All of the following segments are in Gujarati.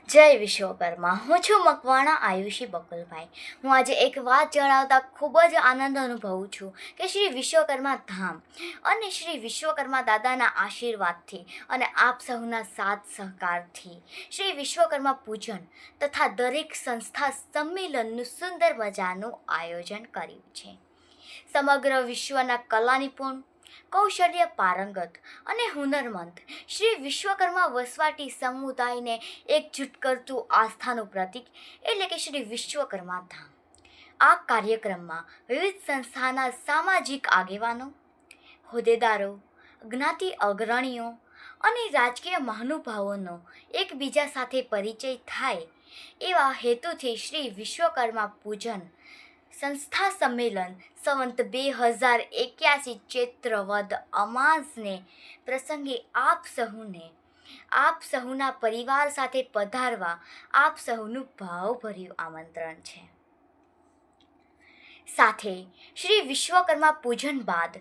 જય વિશ્વકર્મા. હું છું મકવાણા આયુષી બકુલભાઈ. હું આજે એક વાત જણાવતા ખૂબ જ આનંદ અનુભવું છું કે શ્રી વિશ્વકર્મા ધામ અને શ્રી વિશ્વકર્મા દાદાના આશીર્વાદથી અને આપ સહુના સાથ સહકારથી શ્રી વિશ્વકર્મા પૂજન તથા દરેક સંસ્થા સંમેલનનું સુંદર મજાનું આયોજન કર્યું છે. સમગ્ર વિશ્વના કલા નિપુણ, કૌશલ્ય પારંગત અને હુનરમંદ શ્રી વિશ્વકર્મા વસવાટી સમુદાયને એકજૂટ કરતું આસ્થાનું પ્રતીક એટલે કે શ્રી વિશ્વકર્મા ધામ. આ કાર્યક્રમમાં વિવિધ સંસ્થાના સામાજિક આગેવાનો, હોદ્દેદારો, જ્ઞાતિ અગ્રણીઓ અને રાજકીય મહાનુભાવોનો એકબીજા સાથે પરિચય થાય એવા હેતુથી શ્રી વિશ્વકર્મા પૂજન સંસ્થા સંમેલન સંવંત 2081 ચૈત્ર વદ અમાસને પ્રસંગે આપ સહુના પરિવાર સાથે પધારવા આપ સહુનું ભાવભર્યું આમંત્રણ છે. સાથે શ્રી વિશ્વકર્મા પૂજન બાદ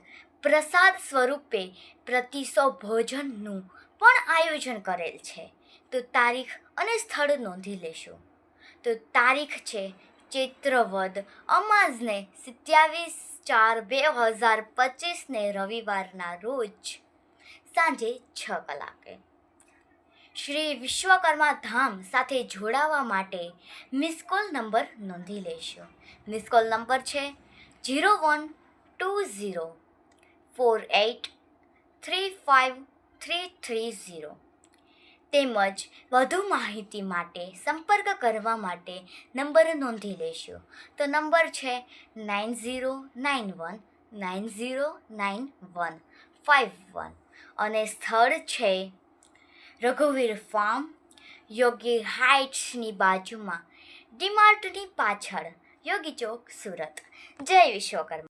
પ્રસાદ સ્વરૂપે પ્રતિસો ભોજનનું પણ આયોજન કરેલ છે. તો તારીખ અને સ્થળ નોંધી લેશો. તો તારીખ છે ચૈત્ર વદ અમાસને 27/4/2025 રવિવારના રોજ સાંજે 6 કલાકે. શ્રી વિશ્વકર્મા ધામ સાથે જોડાવા માટે મિસકોલ નંબર નોંધી લેશો. મિસકોલ નંબર છે 012048353330. તેમજ વધુ માહિતી માટે સંપર્ક કરવા માટે નંબર નોંધી લેશો. તો નંબર છે 9091909151 અને સ્થળ છે રઘુવીર ફાર્મ, યોગી હાઇટ્સની બાજુમાં, ડીમાર્ટની પાછળ, યોગી ચોક, સુરત. જય વિશ્વકર્મા.